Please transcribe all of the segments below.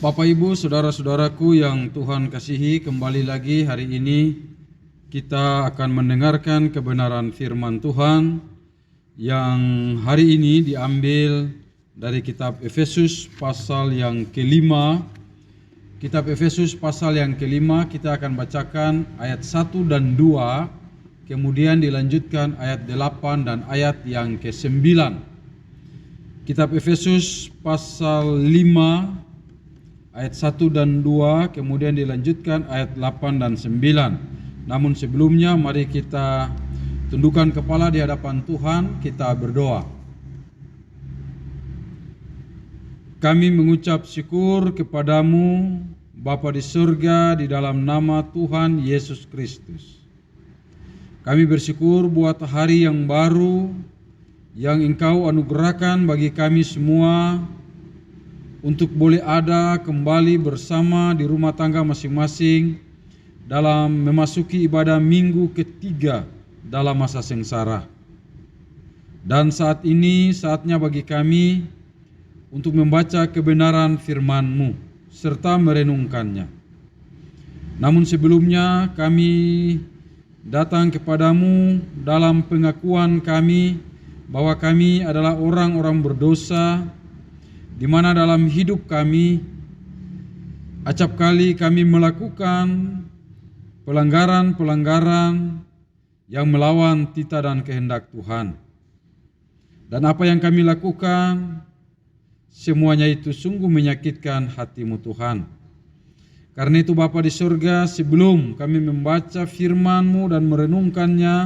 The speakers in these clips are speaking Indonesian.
Bapak Ibu, saudara-saudaraku yang Tuhan kasihi, kembali lagi hari ini kita akan mendengarkan kebenaran firman Tuhan yang hari ini diambil dari kitab Efesus pasal yang kelima. Kitab Efesus pasal yang kelima, kita akan bacakan ayat 1 dan 2, kemudian dilanjutkan ayat 8 dan ayat yang ke-9. Kitab Efesus pasal 5 ayat 1 dan 2, kemudian dilanjutkan ayat 8 dan 9. Namun sebelumnya mari kita tundukkan kepala di hadapan Tuhan, kita berdoa. Kami mengucap syukur kepadamu Bapa di surga, di dalam nama Tuhan Yesus Kristus. Kami bersyukur buat hari yang baru yang Engkau anugerahkan bagi kami semua untuk boleh ada kembali bersama di rumah tangga masing-masing dalam memasuki ibadah minggu ketiga dalam masa sengsara. Dan saat ini saatnya bagi kami untuk membaca kebenaran firman-Mu serta merenungkannya. Namun sebelumnya kami datang kepadamu dalam pengakuan kami bahwa kami adalah orang-orang berdosa, di mana dalam hidup kami acap kali kami melakukan pelanggaran-pelanggaran yang melawan titah dan kehendak Tuhan. Dan apa yang kami lakukan, semuanya itu sungguh menyakitkan hati-Mu Tuhan. Karena itu Bapa di surga, sebelum kami membaca firman-Mu dan merenungkannya,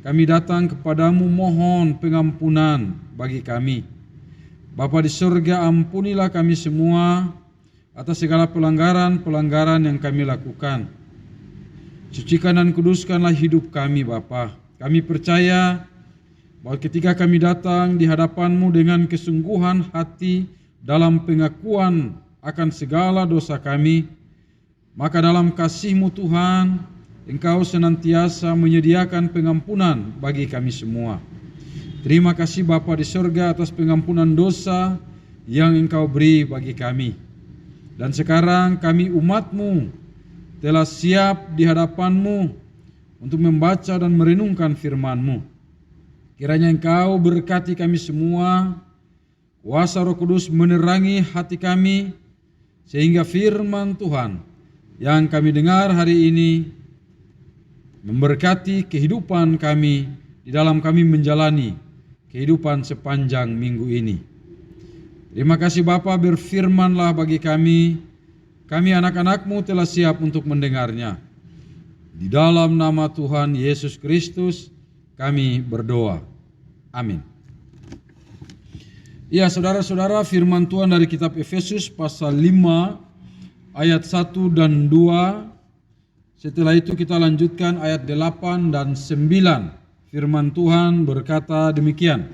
kami datang kepadamu mohon pengampunan bagi kami. Bapa di surga, ampunilah kami semua atas segala pelanggaran-pelanggaran yang kami lakukan. Sucikan dan kuduskanlah hidup kami Bapa. Kami percaya bahwa ketika kami datang di hadapan-Mu dengan kesungguhan hati dalam pengakuan akan segala dosa kami, maka dalam kasih-Mu Tuhan, Engkau senantiasa menyediakan pengampunan bagi kami semua. Terima kasih Bapa di surga atas pengampunan dosa yang Engkau beri bagi kami. Dan sekarang kami umat-Mu telah siap di hadapan-Mu untuk membaca dan merenungkan firman-Mu. Kiranya Engkau berkati kami semua, kuasa Roh Kudus menerangi hati kami, sehingga firman Tuhan yang kami dengar hari ini memberkati kehidupan kami di dalam kami menjalani kehidupan sepanjang minggu ini. Terima kasih Bapa, berfirmanlah bagi kami anak-anak-Mu telah siap untuk mendengarnya. Di dalam nama Tuhan Yesus Kristus kami berdoa. Amin. Ya saudara-saudara, firman Tuhan dari kitab Efesus pasal 5 ayat 1 dan 2. Setelah itu kita lanjutkan ayat 8 dan 9. Firman Tuhan berkata demikian.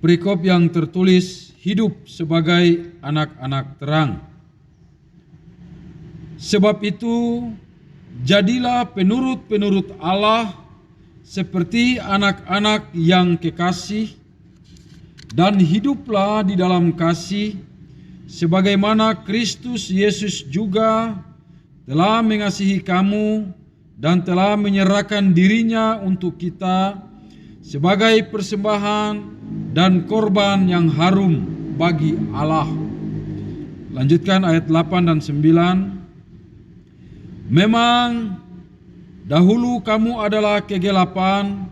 Perikop yang tertulis, hidup sebagai anak-anak terang. Sebab itu, jadilah penurut-penurut Allah seperti anak-anak yang kekasih, dan hiduplah di dalam kasih, sebagaimana Kristus Yesus juga telah mengasihi kamu dan telah menyerahkan dirinya untuk kita sebagai persembahan dan korban yang harum bagi Allah. Lanjutkan ayat 8 dan 9. Memang dahulu kamu adalah kegelapan,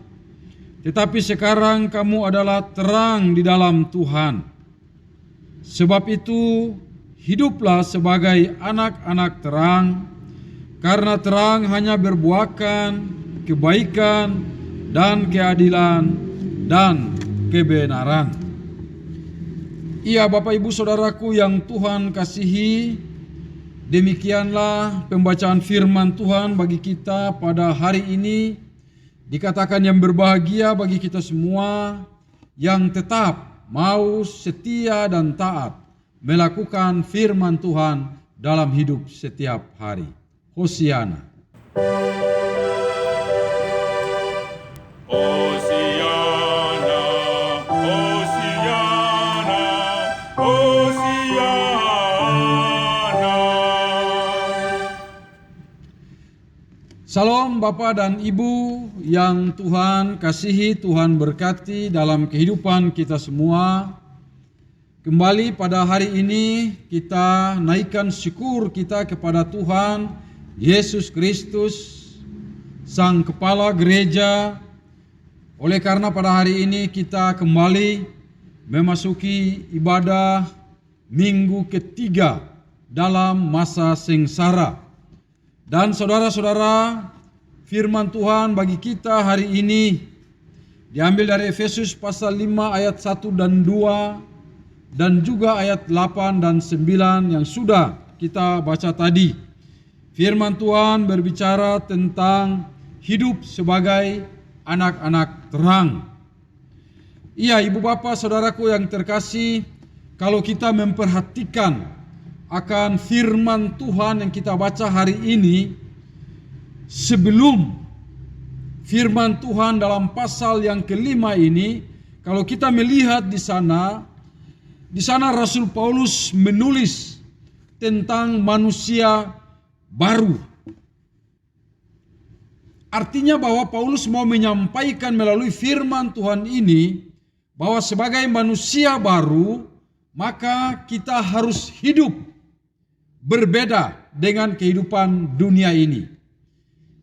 tetapi sekarang kamu adalah terang di dalam Tuhan. Sebab itu, hiduplah sebagai anak-anak terang, karena terang hanya berbuahkan kebaikan dan keadilan dan kebenaran. Iya Bapak Ibu Saudaraku yang Tuhan kasihi, demikianlah pembacaan firman Tuhan bagi kita pada hari ini. Dikatakan yang berbahagia bagi kita semua yang tetap mau setia dan taat melakukan firman Tuhan dalam hidup setiap hari. Hosiana. Hosiana, Hosiana, Hosiana. Salam Bapak dan Ibu yang Tuhan kasihi, Tuhan berkati dalam kehidupan kita semua. Kembali pada hari ini kita naikkan syukur kita kepada Tuhan Yesus Kristus, Sang Kepala Gereja. Oleh karena pada hari ini kita kembali memasuki ibadah minggu ketiga dalam masa sengsara. Dan saudara-saudara, firman Tuhan bagi kita hari ini diambil dari Efesus pasal 5 ayat 1 dan 2 dan juga ayat 8 dan 9 yang sudah kita baca tadi. Firman Tuhan berbicara tentang hidup sebagai anak-anak terang. Iya, ibu bapak saudaraku yang terkasih, kalau kita memperhatikan akan firman Tuhan yang kita baca hari ini, sebelum firman Tuhan dalam pasal yang kelima ini, kalau kita melihat di sana Rasul Paulus menulis tentang manusia baru. Artinya bahwa Paulus mau menyampaikan melalui firman Tuhan ini bahwa sebagai manusia baru, maka kita harus hidup berbeda dengan kehidupan dunia ini.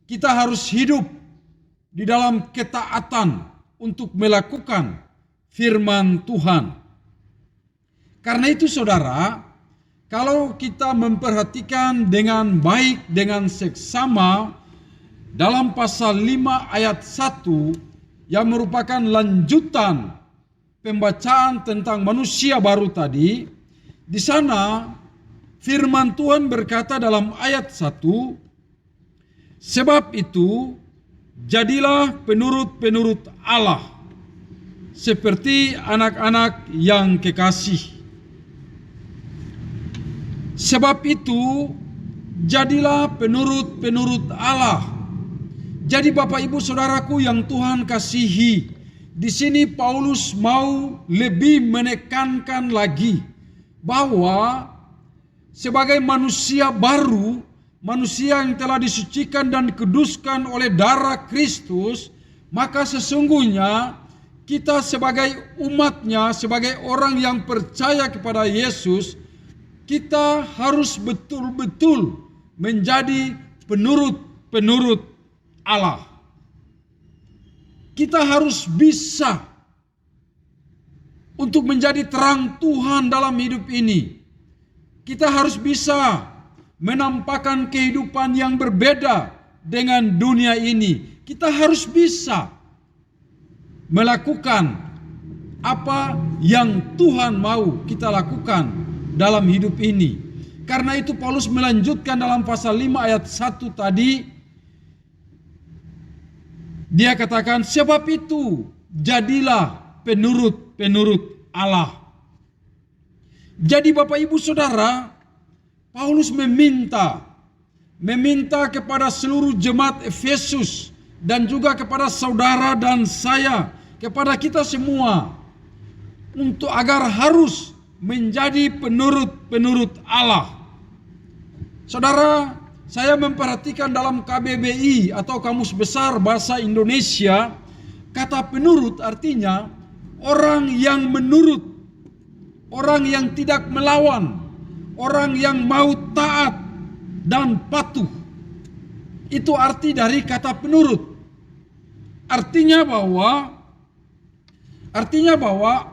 Kita harus hidup di dalam ketaatan untuk melakukan firman Tuhan. Karena itu saudara, kalau kita memperhatikan dengan baik, dengan seksama dalam pasal 5 ayat 1 yang merupakan lanjutan pembacaan tentang manusia baru tadi, di sana firman Tuhan berkata dalam ayat 1, sebab itu jadilah penurut-penurut Allah seperti anak-anak yang kekasih. Sebab itu jadilah penurut-penurut Allah. Jadi Bapak Ibu Saudaraku yang Tuhan kasihi, di sini Paulus mau lebih menekankan lagi bahwa sebagai manusia baru, manusia yang telah disucikan dan dikuduskan oleh darah Kristus, maka sesungguhnya kita sebagai umatnya, sebagai orang yang percaya kepada Yesus, kita harus betul-betul menjadi penurut-penurut Allah. Kita harus bisa untuk menjadi terang Tuhan dalam hidup ini. Kita harus bisa menampakkan kehidupan yang berbeda dengan dunia ini. Kita harus bisa melakukan apa yang Tuhan mau kita lakukan dalam hidup ini. Karena itu Paulus melanjutkan dalam pasal 5 ayat 1 tadi. Dia katakan, sebab itu jadilah penurut-penurut Allah. Jadi Bapak Ibu Saudara, Paulus meminta kepada seluruh jemaat Efesus dan juga kepada saudara dan saya, kepada kita semua, untuk agar harus menjadi penurut-penurut Allah. Saudara, saya memperhatikan dalam KBBI atau Kamus Besar Bahasa Indonesia, kata penurut artinya orang yang menurut, orang yang tidak melawan, orang yang mau taat dan patuh. Itu arti dari kata penurut. Artinya bahwa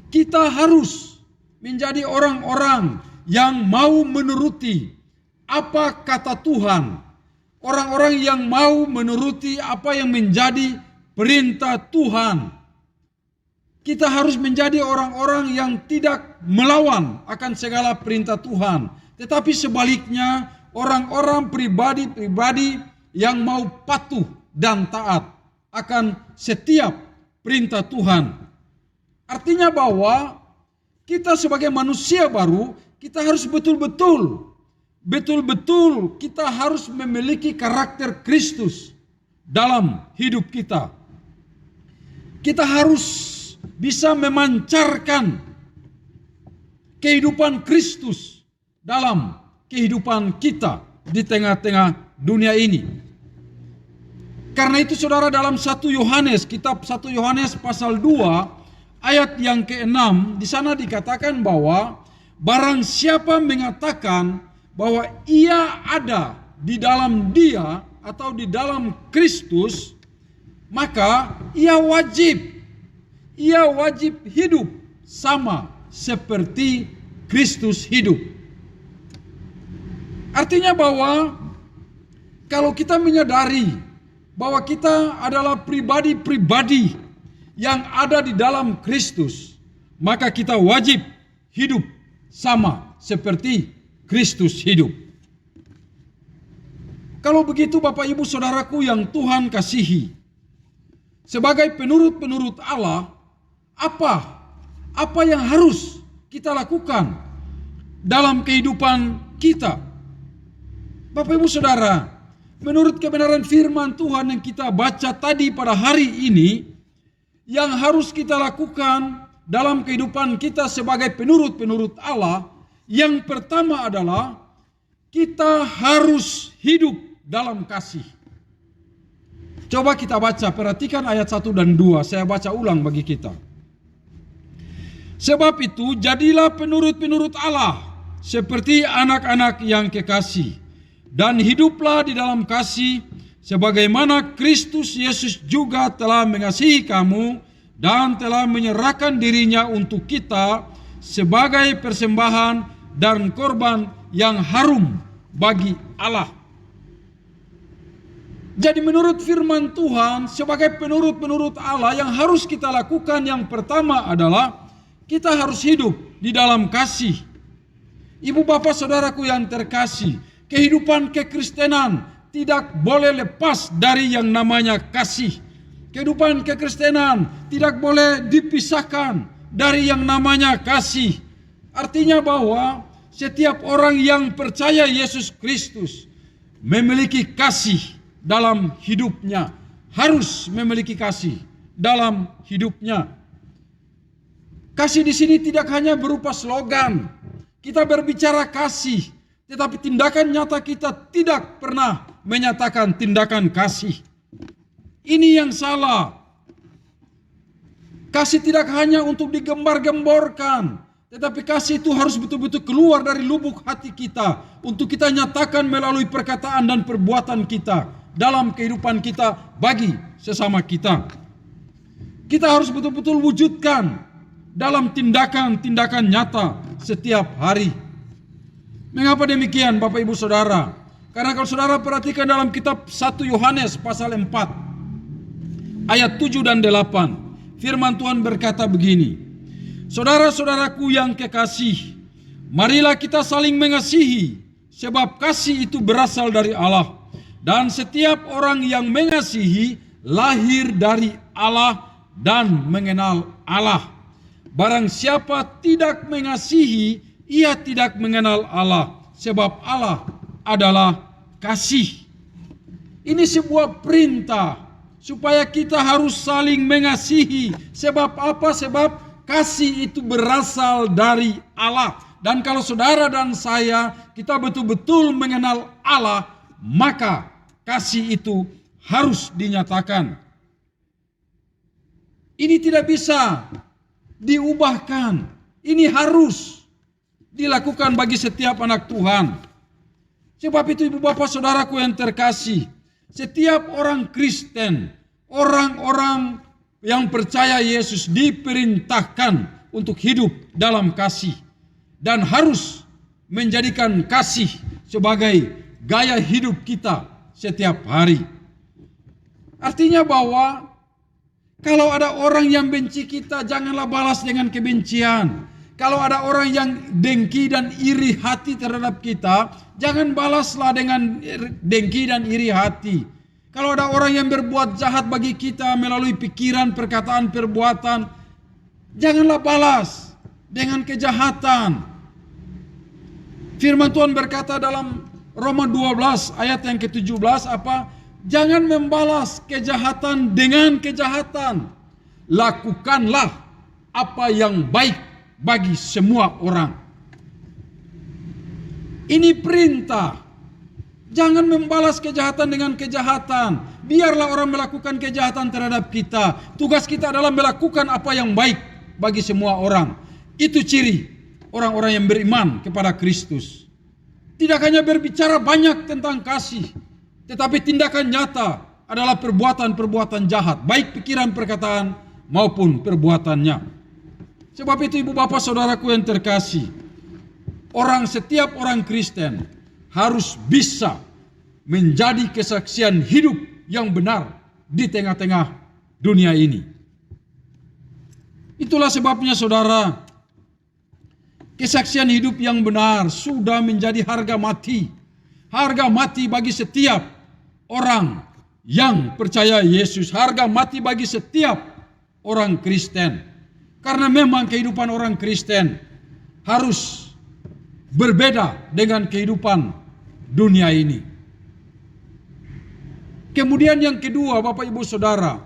kita harus menjadi orang-orang yang mau menuruti apa kata Tuhan. Orang-orang yang mau menuruti apa yang menjadi perintah Tuhan. Kita harus menjadi orang-orang yang tidak melawan akan segala perintah Tuhan. Tetapi sebaliknya, orang-orang pribadi-pribadi yang mau patuh dan taat akan setiap perintah Tuhan. Artinya bahwa kita sebagai manusia baru, kita harus betul-betul kita harus memiliki karakter Kristus dalam hidup kita. Kita harus bisa memancarkan kehidupan Kristus dalam kehidupan kita di tengah-tengah dunia ini. Karena itu saudara, dalam 1 Yohanes, kitab 1 Yohanes pasal 2 ayat yang ke-6, di sana dikatakan bahwa barang siapa mengatakan bahwa ia ada di dalam Dia atau di dalam Kristus, maka ia wajib hidup sama seperti Kristus hidup. Artinya bahwa kalau kita menyadari bahwa kita adalah pribadi-pribadi yang ada di dalam Kristus, maka kita wajib hidup sama seperti Kristus hidup. Kalau begitu Bapak Ibu Saudaraku yang Tuhan kasihi, sebagai penurut-penurut Allah, apa yang harus kita lakukan dalam kehidupan kita? Bapak Ibu Saudara, menurut kebenaran firman Tuhan yang kita baca tadi pada hari ini, yang harus kita lakukan dalam kehidupan kita sebagai penurut-penurut Allah, yang pertama adalah kita harus hidup dalam kasih. Coba kita baca, perhatikan ayat 1 dan 2, saya baca ulang bagi kita. Sebab itu jadilah penurut-penurut Allah seperti anak-anak yang kekasih, dan hiduplah di dalam kasih sebagaimana Kristus Yesus juga telah mengasihi kamu dan telah menyerahkan dirinya untuk kita sebagai persembahan dan korban yang harum bagi Allah. Jadi menurut firman Tuhan, sebagai penurut-penurut Allah yang harus kita lakukan, yang pertama adalah kita harus hidup di dalam kasih. Ibu bapak saudaraku yang terkasih, kehidupan kekristenan tidak boleh lepas dari yang namanya kasih. Kehidupan kekristenan tidak boleh dipisahkan dari yang namanya kasih. Artinya bahwa setiap orang yang percaya Yesus Kristus memiliki kasih dalam hidupnya, harus memiliki kasih dalam hidupnya. Kasih di sini tidak hanya berupa slogan. Kita berbicara kasih, tetapi tindakan nyata kita tidak pernah menyatakan tindakan kasih. Ini yang salah. Kasih tidak hanya untuk digembar-gemborkan, tetapi kasih itu harus betul-betul keluar dari lubuk hati kita untuk kita nyatakan melalui perkataan dan perbuatan kita dalam kehidupan kita bagi sesama kita. Kita harus betul-betul wujudkan dalam tindakan-tindakan nyata setiap hari. Mengapa demikian Bapak Ibu Saudara? Karena kalau saudara perhatikan dalam kitab 1 Yohanes pasal 4 ayat 7 dan 8, firman Tuhan berkata begini, saudara-saudaraku yang kekasih, marilah kita saling mengasihi, sebab kasih itu berasal dari Allah. Dan setiap orang yang mengasihi lahir dari Allah dan mengenal Allah. Barang siapa tidak mengasihi, ia tidak mengenal Allah, sebab Allah adalah kasih. Ini sebuah perintah supaya kita harus saling mengasihi. Sebab apa? Sebab kasih itu berasal dari Allah. Dan kalau saudara dan saya, kita betul-betul mengenal Allah, maka kasih itu harus dinyatakan. Ini tidak bisa diubahkan. Ini harus dilakukan bagi setiap anak Tuhan. Sebab itu ibu bapak saudaraku yang terkasih, setiap orang Kristen, orang-orang yang percaya Yesus diperintahkan untuk hidup dalam kasih. Dan harus menjadikan kasih sebagai gaya hidup kita setiap hari. Artinya bahwa kalau ada orang yang benci kita, janganlah balas dengan kebencian. Kalau ada orang yang dengki dan iri hati terhadap kita, jangan balaslah dengan dengki dan iri hati. Kalau ada orang yang berbuat jahat bagi kita melalui pikiran, perkataan, perbuatan, janganlah balas dengan kejahatan. Firman Tuhan berkata dalam Roma 12 ayat yang ke-17 apa? Jangan membalas kejahatan dengan kejahatan. Lakukanlah apa yang baik bagi semua orang. Ini perintah Jangan membalas kejahatan dengan kejahatan. Biarlah orang melakukan kejahatan terhadap kita. Tugas kita adalah melakukan apa yang baik bagi semua orang. Itu ciri orang-orang yang beriman kepada Kristus. Tidak hanya berbicara banyak tentang kasih, tetapi tindakan nyata adalah perbuatan-perbuatan jahat, baik pikiran, perkataan maupun perbuatannya. Sebab itu ibu bapak saudaraku yang terkasih, setiap orang Kristen harus bisa menjadi kesaksian hidup yang benar di tengah-tengah dunia ini. Itulah sebabnya saudara, kesaksian hidup yang benar sudah menjadi harga mati. Harga mati bagi setiap orang yang percaya Yesus. Harga mati bagi setiap orang Kristen. Karena memang kehidupan orang Kristen harus berbeda dengan kehidupan dunia ini. Kemudian yang kedua, Bapak Ibu Saudara,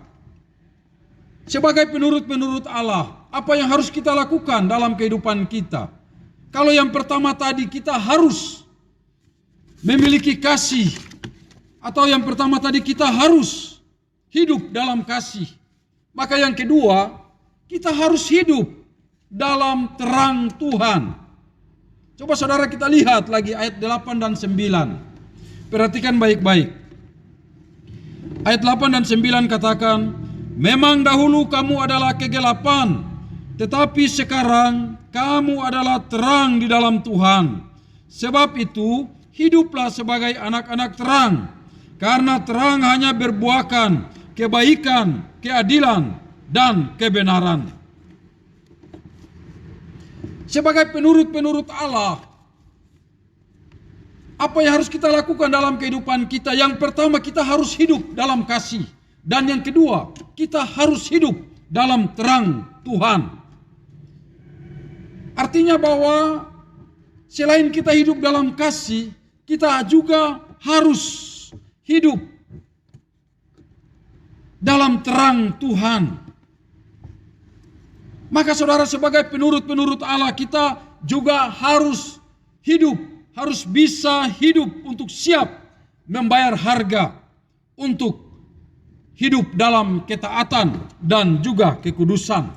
sebagai penurut-penurut Allah, apa yang harus kita lakukan dalam kehidupan kita? Kalau yang pertama tadi kita harus memiliki kasih, atau yang pertama tadi kita harus hidup dalam kasih, maka yang kedua kita harus hidup dalam terang Tuhan. Coba saudara kita lihat lagi ayat 8 dan 9. Perhatikan baik-baik. Ayat 8 dan 9 katakan, memang dahulu kamu adalah kegelapan, tetapi sekarang kamu adalah terang di dalam Tuhan. Sebab itu hiduplah sebagai anak-anak terang, karena terang hanya berbuahkan kebaikan, keadilan, dan kebenaran. Sebagai penurut-penurut Allah, apa yang harus kita lakukan dalam kehidupan kita? Yang pertama, kita harus hidup dalam kasih. Dan yang kedua, kita harus hidup dalam terang Tuhan. Artinya bahwa selain kita hidup dalam kasih, kita juga harus hidup dalam terang Tuhan. Maka saudara, sebagai penurut-penurut Allah, kita juga harus hidup, harus bisa hidup untuk siap membayar harga untuk hidup dalam ketaatan dan juga kekudusan.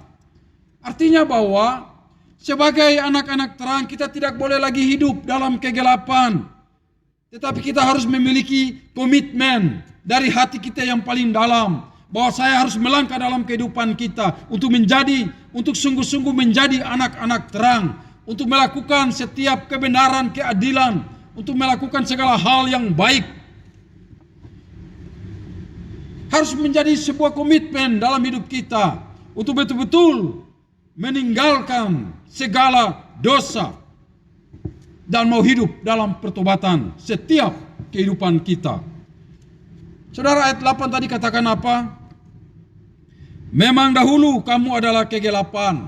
Artinya bahwa sebagai anak-anak terang, kita tidak boleh lagi hidup dalam kegelapan, tetapi kita harus memiliki komitmen dari hati kita yang paling dalam, bahwa saya harus melangkah dalam kehidupan kita untuk sungguh-sungguh menjadi anak-anak terang, untuk melakukan setiap kebenaran, keadilan, untuk melakukan segala hal yang baik. Harus menjadi sebuah komitmen dalam hidup kita untuk betul-betul meninggalkan segala dosa dan mau hidup dalam pertobatan setiap kehidupan kita. Saudara, ayat 8 tadi katakan apa? Memang dahulu kamu adalah kegelapan,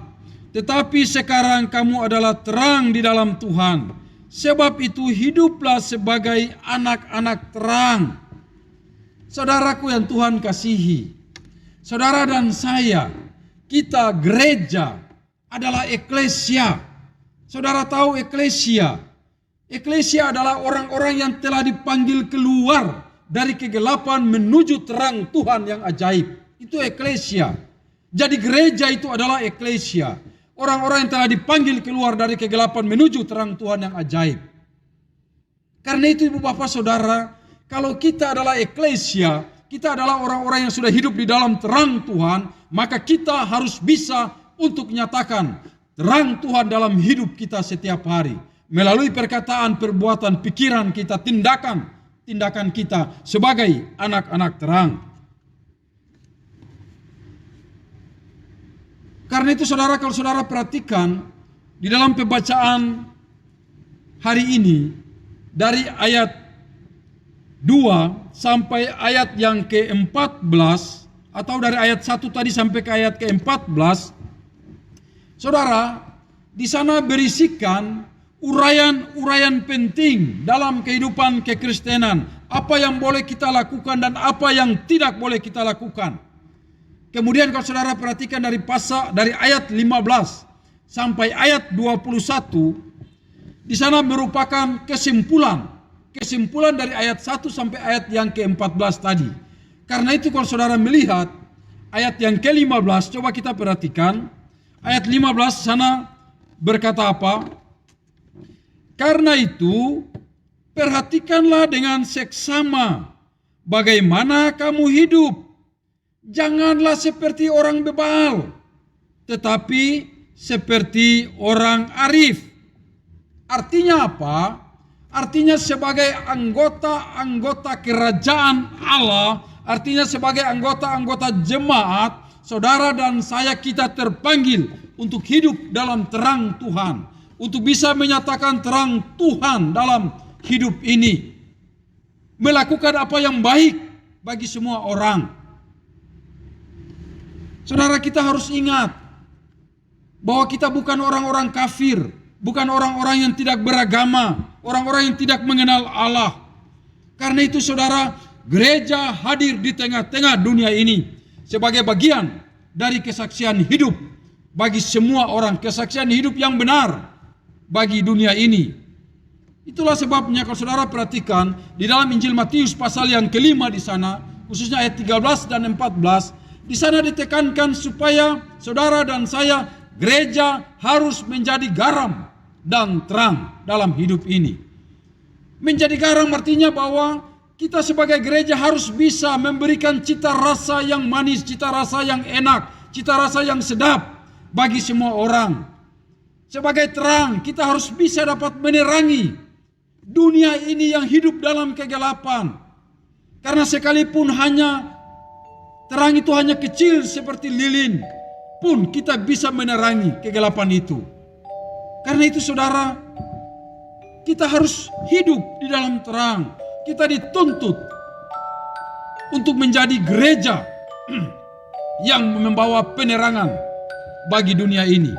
tetapi sekarang kamu adalah terang di dalam Tuhan. Sebab itu hiduplah sebagai anak-anak terang. Saudaraku yang Tuhan kasihi, saudara dan saya, kita gereja adalah eklesia. Saudara tahu eklesia? Eklesia adalah orang-orang yang telah dipanggil keluar dari kegelapan menuju terang Tuhan yang ajaib. Itu eklesia. Jadi gereja itu adalah eklesia. Orang-orang yang telah dipanggil keluar dari kegelapan menuju terang Tuhan yang ajaib. Karena itu ibu bapak saudara, kalau kita adalah eklesia, kita adalah orang-orang yang sudah hidup di dalam terang Tuhan, maka kita harus bisa untuk menyatakan terang Tuhan dalam hidup kita setiap hari. Melalui perkataan, perbuatan, pikiran kita, tindakan kita sebagai anak-anak terang. Karena itu saudara, kalau saudara perhatikan di dalam pembacaan hari ini dari ayat 2 sampai ayat yang ke-14 atau dari ayat 1 tadi sampai ke ayat ke-14, saudara, di sana berisikan uraian-uraian penting dalam kehidupan kekristenan. Apa yang boleh kita lakukan dan apa yang tidak boleh kita lakukan. Kemudian kalau saudara perhatikan dari ayat 15 sampai ayat 21, di sana merupakan kesimpulan kesimpulan dari ayat 1 sampai ayat yang ke-14 tadi. Karena itu kalau saudara melihat ayat yang ke-15, coba kita perhatikan. Ayat 15 sana berkata apa? Karena itu perhatikanlah dengan seksama bagaimana kamu hidup. Janganlah seperti orang bebal, tetapi seperti orang arif. Artinya apa? Artinya sebagai anggota-anggota kerajaan Allah, artinya sebagai anggota-anggota jemaat, saudara dan saya kita terpanggil untuk hidup dalam terang Tuhan, untuk bisa menyatakan terang Tuhan dalam hidup ini, melakukan apa yang baik bagi semua orang. Saudara, kita harus ingat bahwa kita bukan orang-orang kafir, bukan orang-orang yang tidak beragama, orang-orang yang tidak mengenal Allah. Karena itu saudara, gereja hadir di tengah-tengah dunia ini sebagai bagian dari kesaksian hidup bagi semua orang, kesaksian hidup yang benar bagi dunia ini. Itulah sebabnya kalau saudara perhatikan di dalam Injil Matius pasal yang kelima di sana, khususnya ayat 13 dan 14, di sana ditekankan supaya saudara dan saya, gereja harus menjadi garam dan terang dalam hidup ini. Menjadi garam artinya bahwa kita sebagai gereja harus bisa memberikan cita rasa yang manis, cita rasa yang enak, cita rasa yang sedap bagi semua orang. Sebagai terang, kita harus bisa dapat menerangi dunia ini yang hidup dalam kegelapan. Karena sekalipun terang itu hanya kecil seperti lilin, pun kita bisa menerangi kegelapan itu. Karena itu saudara, kita harus hidup di dalam terang. Kita dituntut untuk menjadi gereja yang membawa penerangan bagi dunia ini.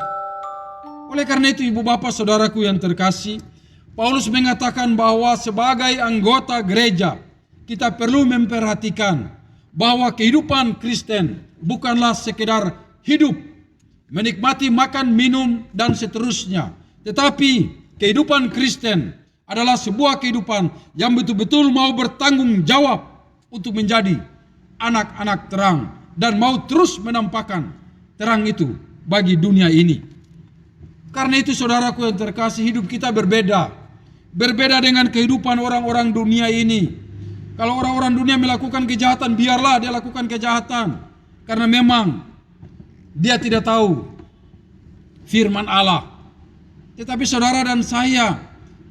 Oleh karena itu ibu bapak saudaraku yang terkasih, Paulus mengatakan bahwa sebagai anggota gereja kita perlu memperhatikan bahwa kehidupan Kristen bukanlah sekedar hidup, menikmati makan, minum, dan seterusnya. Tetapi kehidupan Kristen adalah sebuah kehidupan yang betul-betul mau bertanggung jawab untuk menjadi anak-anak terang dan mau terus menampakkan terang itu bagi dunia ini. Karena itu saudaraku yang terkasih, hidup kita berbeda. Berbeda dengan kehidupan orang-orang dunia ini. Kalau orang-orang dunia melakukan kejahatan, biarlah dia lakukan kejahatan. Karena memang dia tidak tahu firman Allah. Tetapi saudara dan saya,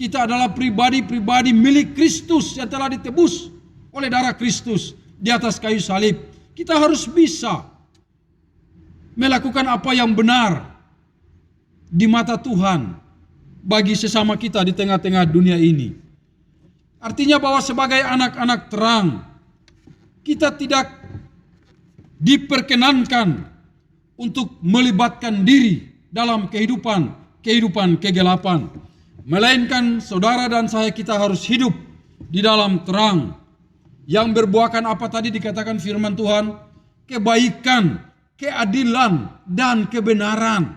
kita adalah pribadi-pribadi milik Kristus yang telah ditebus oleh darah Kristus di atas kayu salib. Kita harus bisa melakukan apa yang benar di mata Tuhan bagi sesama kita di tengah-tengah dunia ini. Artinya bahwa sebagai anak-anak terang, kita tidak diperkenankan untuk melibatkan diri dalam kehidupan kegelapan. Melainkan saudara dan saya, kita harus hidup di dalam terang yang berbuahkan apa tadi dikatakan firman Tuhan? Kebaikan, keadilan, dan kebenaran.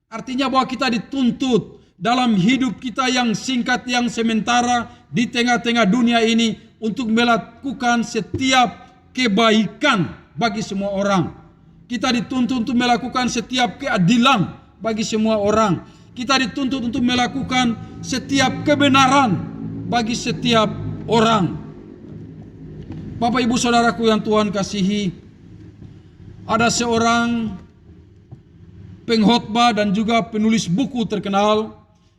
Artinya bahwa kita dituntut dalam hidup kita yang singkat, yang sementara di tengah-tengah dunia ini untuk melakukan setiap kebaikan bagi semua orang. Kita dituntut untuk melakukan setiap keadilan bagi semua orang. Kita dituntut untuk melakukan setiap kebenaran bagi setiap orang. Bapak ibu saudaraku yang Tuhan kasihi, ada seorang pengkhotbah dan juga penulis buku terkenal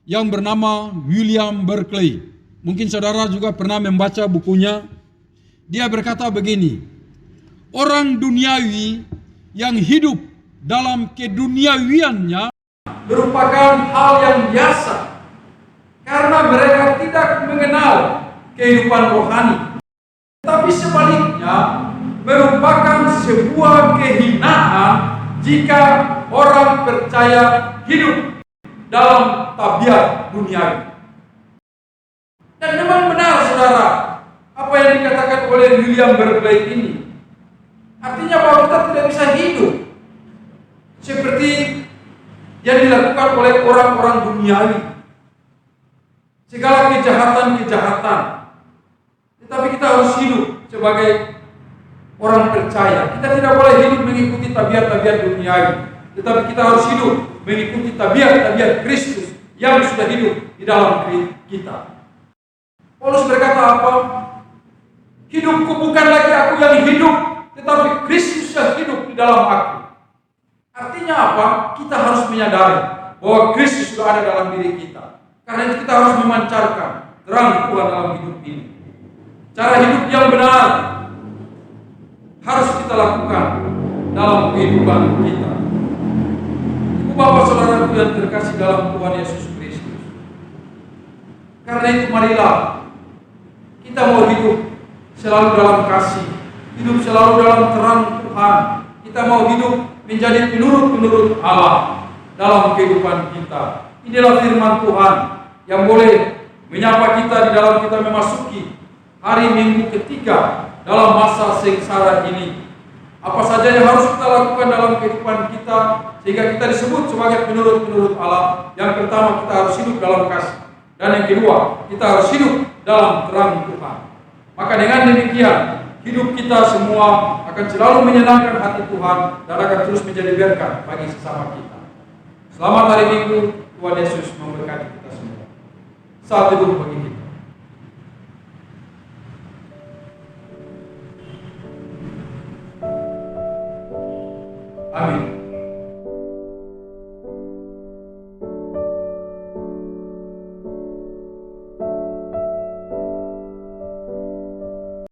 yang bernama William Barclay. Mungkin saudara juga pernah membaca bukunya. Dia berkata begini, orang duniawi yang hidup dalam keduniawiannya merupakan hal yang biasa karena mereka tidak mengenal kehidupan rohani. Tapi sebaliknya merupakan sebuah kehinaan jika orang percaya hidup dalam tabiat duniawi. Dan memang benar saudara, apa yang dikatakan oleh William Barclay ini. Artinya bahwa kita tidak bisa hidup seperti yang dilakukan oleh orang-orang duniawi. Segala kejahatan-kejahatan, Tetapi kita harus hidup sebagai orang percaya. Kita tidak boleh hidup mengikuti tabiat-tabiat duniawi, tetapi kita harus hidup mengikuti tabiat-tabiat Kristus yang sudah hidup di dalam kita. Paulus berkata apa? Hidupku bukan lagi aku yang hidup, tetapi Kristus yang hidup di dalam aku. Artinya apa? Kita harus menyadari bahwa Kristus sudah ada dalam diri kita. Karena itu kita harus memancarkan terang Tuhan dalam hidup ini. Cara hidup yang benar harus kita lakukan dalam kehidupan kita. Ibu bapak saudaraku yang terkasih dalam Tuhan Yesus Kristus. Karena itu marilah kita mau hidup selalu dalam kasih, hidup selalu dalam terang Tuhan. Kita mau hidup menjadi penurut-penurut Allah dalam kehidupan kita. Inilah firman Tuhan yang boleh menyapa kita di dalam kita memasuki hari Minggu ketiga dalam masa sengsara ini. Apa saja yang harus kita lakukan dalam kehidupan kita sehingga kita disebut sebagai penurut-penurut Allah? Yang pertama, kita harus hidup dalam kasih. Dan yang kedua, kita harus hidup dalam terang Tuhan. Maka dengan demikian, hidup kita semua akan selalu menyenangkan hati Tuhan dan akan terus menjadi berkat bagi sesama kita. Selamat hari Minggu, Tuhan Yesus memberkati kita semua. Saat teduh bagi kita. Amin.